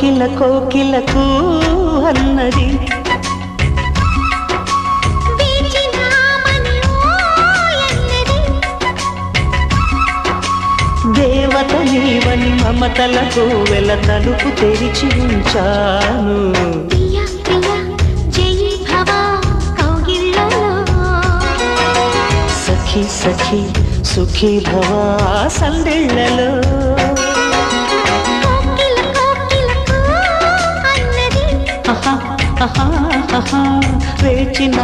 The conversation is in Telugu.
కోకిల కోకిలకు అన్నది దేవత నీవని మమతలకు వెల తలుపు తెరిచి ఉంచాను. సఖీ సఖీ సుఖీ భవా సందెళ్ళలో వేచిన